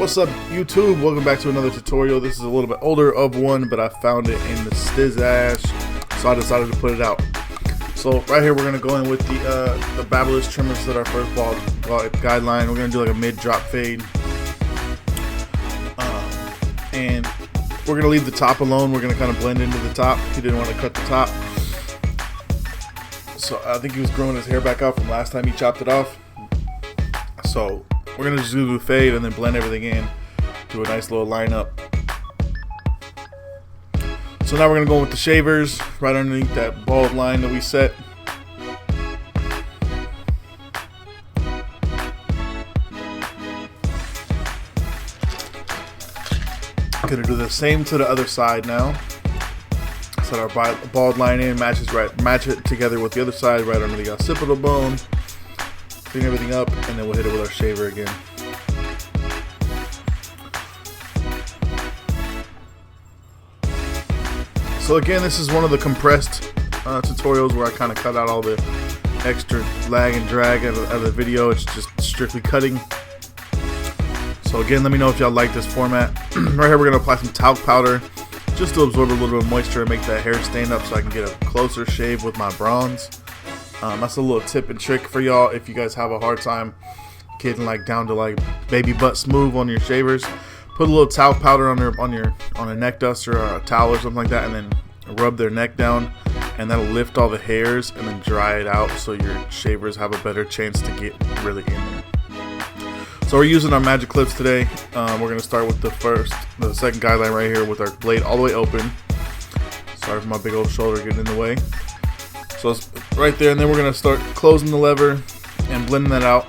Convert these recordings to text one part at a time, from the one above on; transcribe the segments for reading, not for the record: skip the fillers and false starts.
What's up, YouTube? Welcome back to another tutorial. This is a little bit older of one, but I found it in the Stiz Ash, so I decided to put it out. So right here, we're gonna go in with the Barber trimmers that our first ball guideline. We're gonna do like a mid drop fade, and we're gonna leave the top alone. We're gonna kind of blend into the top. He didn't want to cut the top, so I think he was growing his hair back out from last time he chopped it off. So we're gonna just do the fade and then blend everything in, do a nice little lineup. So now we're gonna go with the shavers right underneath that bald line that we set. Gonna do the same to the other side now. Set our bald line in, match it together with the other side right under the occipital bone. Clean everything up, and then we'll hit it with our shaver again. So again, this is one of the compressed tutorials where I kind of cut out all the extra lag and drag out of the video. It's just strictly cutting. So again, let me know if y'all like this format. Right here, we're gonna apply some talc powder just to absorb a little bit of moisture and make that hair stand up so I can get a closer shave with my bronze. That's a little tip and trick for y'all if you guys have a hard time getting like down to like baby butt smooth on your shavers. Put a little talc powder on a neck duster or a towel or something like that, and then rub their neck down, and that'll lift all the hairs and then dry it out so your shavers have a better chance to get really in there. So we're using our magic clips today. We're gonna start with the second guideline right here with our blade all the way open. Sorry for my big old shoulder getting in the way. So it's right there, and then we're gonna start closing the lever and blending that out.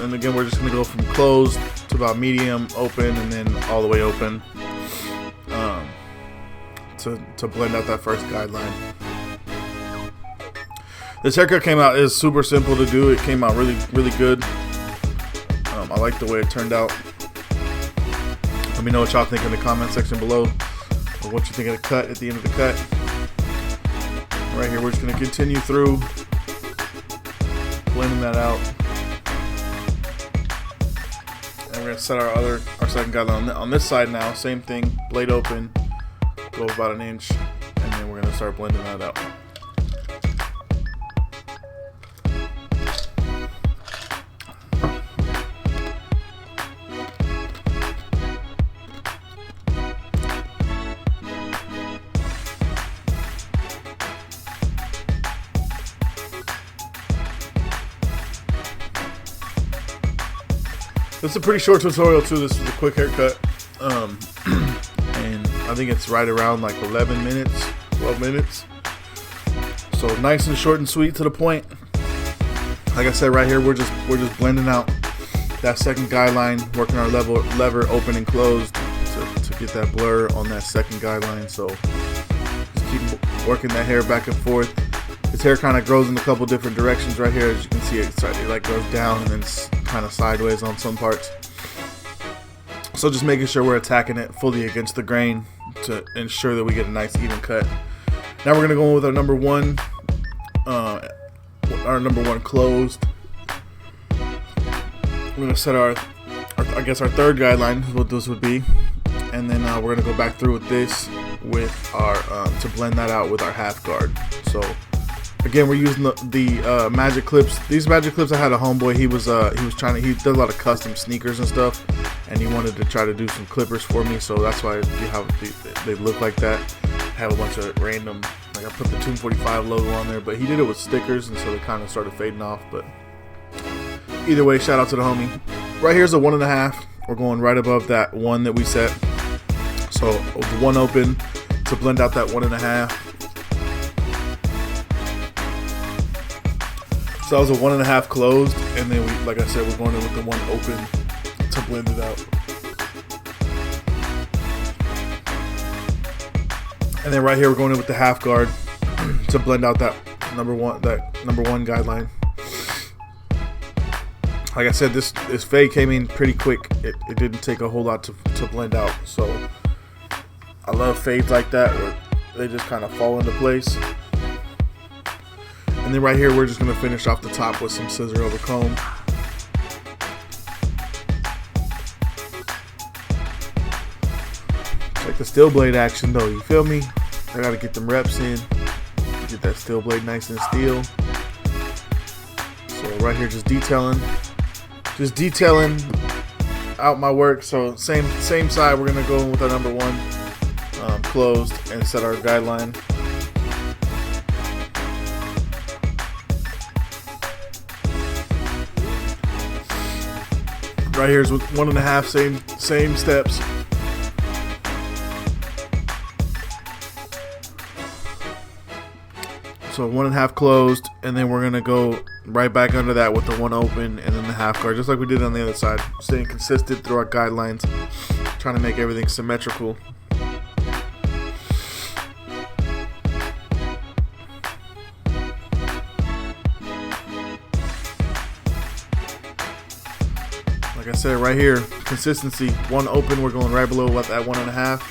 And again, we're just gonna go from closed to about medium open, and then all the way open to blend out that first guideline. This haircut is super simple to do. It came out really, really good. I like the way it turned out. Let me know what y'all think in the comment section below, or what you think of the cut at the end of the cut. Right here, we're just going to continue through blending that out, and we're going to set our second guideline on this side now. Same thing, blade open, go about an inch, and then we're going to start blending that out. This is a pretty short tutorial too. This is a quick haircut, and I think it's right around like 11 minutes, 12 minutes. So nice and short and sweet to the point. Like I said, right here we're just blending out that second guideline, working our lever open and closed to get that blur on that second guideline. So just keep working that hair back and forth. His hair kind of grows in a couple different directions right here. As you can see, it like goes down and then it's kind of sideways on some parts. So just making sure we're attacking it fully against the grain to ensure that we get a nice even cut. Now we're gonna go in with our number one closed. We're gonna set our third guideline is what this would be, and then we're gonna go back through with this with our to blend that out with our half guard. So again, we're using the magic clips. These magic clips, I had a homeboy. He does a lot of custom sneakers and stuff, and he wanted to try to do some clippers for me. So that's why they look like that. I have a bunch of random, like I put the 245 logo on there, but he did it with stickers, and so they kind of started fading off. But either way, shout out to the homie. Right here's a 1.5. We're going right above that one that we set. So one open to blend out that 1.5. So that was a 1.5 closed, and then like I said, we're going in with the one open to blend it out. And then right here, we're going in with the half guard to blend out that number one guideline. Like I said, this fade came in pretty quick. It didn't take a whole lot to blend out. So I love fades like that where they just kind of fall into place. And then right here, we're just going to finish off the top with some scissor over comb. like the steel blade action though, you feel me? I gotta get them reps in, get that steel blade nice and steel. So right here, just detailing out my work. So same side, we're gonna go in with our number 1 closed and set our guideline. Right here is with 1.5, same steps. So 1.5 closed, and then we're gonna go right back under that with the 1 open and then the half guard, just like we did on the other side. Staying consistent through our guidelines, trying to make everything symmetrical. Like I said, right here, consistency. 1 open, we're going right below what that 1.5.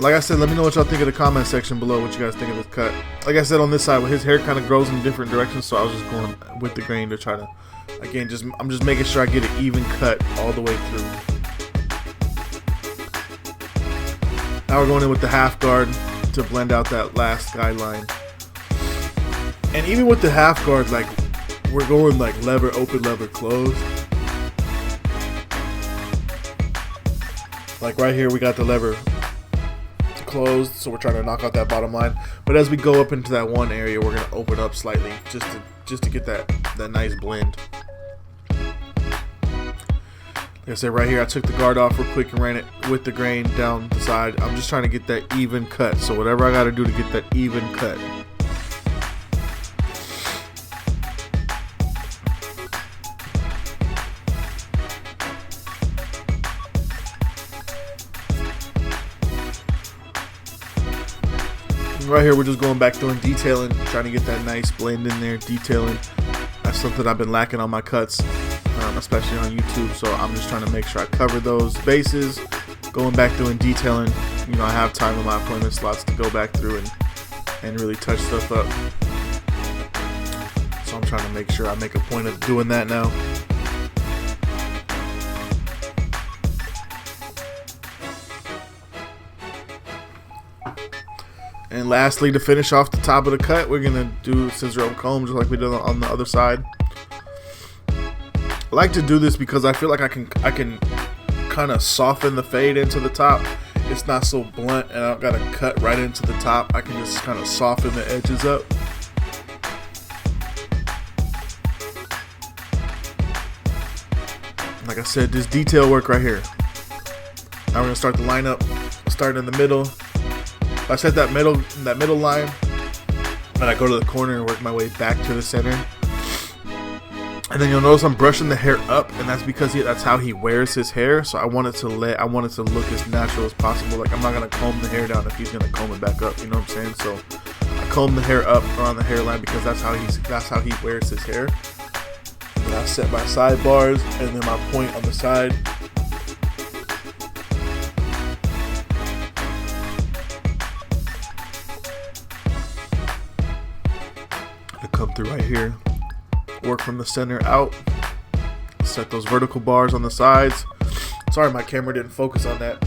Like I said, let me know what y'all think in the comment section below, what you guys think of this cut. Like I said, on this side, his hair kind of grows in different directions, so I was just going with the grain to try to, again, I'm just making sure I get an even cut all the way through. Now we're going in with the half guard to blend out that last guideline. And even with the half guard, like, we're going like lever open, lever closed. Like right here, we got the lever closed, so we're trying to knock out that bottom line. But as we go up into that 1 area, we're gonna open up slightly just to get that nice blend. Like I said, right here, I took the guard off real quick and ran it with the grain down the side. I'm just trying to get that even cut. So whatever I got to do to get that even cut. And right here, we're just going back doing detailing, trying to get that nice blend in there, detailing. That's something I've been lacking on my cuts. Especially on YouTube, so I'm just trying to make sure I cover those bases. Going back doing detailing, you know, I have time in my appointment slots to go back through and really touch stuff up. So I'm trying to make sure I make a point of doing that now. And lastly, to finish off the top of the cut, we're gonna do scissor over comb just like we did on the other side. I like to do this because I feel like I can kind of soften the fade into the top. It's not so blunt and I don't gotta cut right into the top. I can just kind of soften the edges up. Like I said, this detail work right here. Now we're gonna start the lineup. Start in the middle. If I set that middle line, and I go to the corner and work my way back to the center. And then you'll notice I'm brushing the hair up, and that's because that's how he wears his hair. So I want it to look as natural as possible. Like, I'm not gonna comb the hair down if he's gonna comb it back up. You know what I'm saying? So I comb the hair up around the hairline because that's how he wears his hair. And then I set my sidebars and then my point on the side. I come through right here. Work from the center out. Set those vertical bars on the sides. Sorry, my camera didn't focus on that.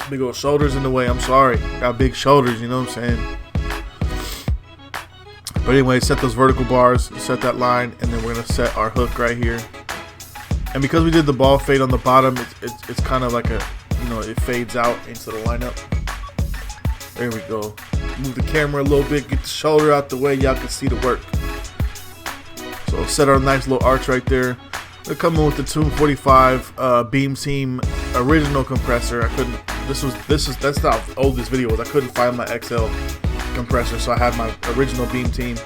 Big old shoulders in the way. I'm sorry. Got big shoulders, you know what I'm saying? But anyway, set those vertical bars, set that line, and then we're gonna set our hook right here. And because we did the ball fade on the bottom, it's kind of like it fades out into the lineup. There we go. Move the camera a little bit, get the shoulder out the way, y'all can see the work. So set our nice little arch right there. We're coming with the 245 Beam Team original compressor. I couldn't. That's how old this video was. I couldn't find my XL compressor, so I had my original Beam Team.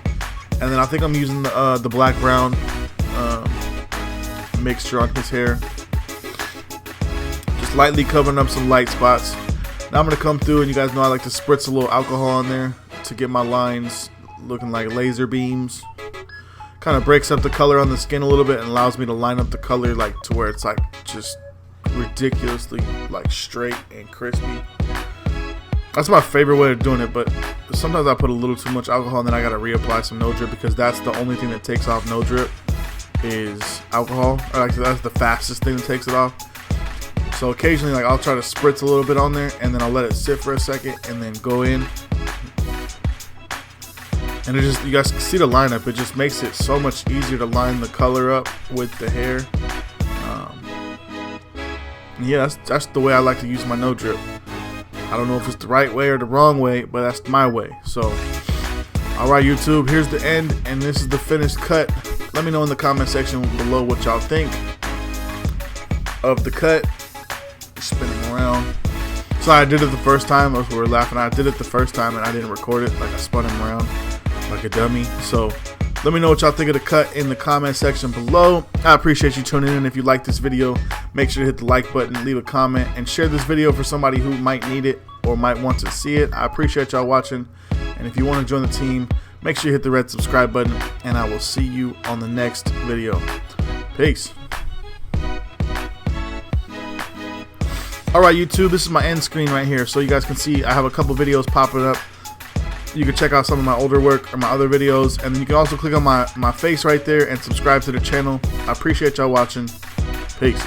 And then I think I'm using the black brown mixture on his hair, just lightly covering up some light spots. Now I'm gonna come through, and you guys know I like to spritz a little alcohol on there to get my lines looking like laser beams. Kind of breaks up the color on the skin a little bit and allows me to line up the color like to where it's like just ridiculously like straight and crispy. That's my favorite way of doing it, but sometimes I put a little too much alcohol and then I gotta reapply some no drip, because that's the only thing that takes off no drip is alcohol. Or actually, that's the fastest thing that takes it off. So occasionally, like, I'll try to spritz a little bit on there and then I'll let it sit for a second and then go in. And it just, you guys can see the lineup. It just makes it so much easier to line the color up with the hair. Yeah, that's the way I like to use my no drip. I don't know if it's the right way or the wrong way, but that's my way. So, alright YouTube, here's the end, and this is the finished cut. Let me know in the comment section below what y'all think of the cut. Spin them around. So I did it the first time, as we were laughing. I did it the first time and I didn't record it. Like, I spun him around like a dummy. So let me know what y'all think of the cut in the comment section below. I appreciate you tuning in. If you like this video, make sure to hit the like button, leave a comment, and share this video for somebody who might need it or might want to see it. I appreciate y'all watching. And if you want to join the team, make sure you hit the red subscribe button, and I will see you on the next video. Peace. Alright YouTube, this is my end screen right here, so you guys can see I have a couple videos popping up. You can check out some of my older work or my other videos, and then you can also click on my face right there and subscribe to the channel. I appreciate y'all watching. Peace.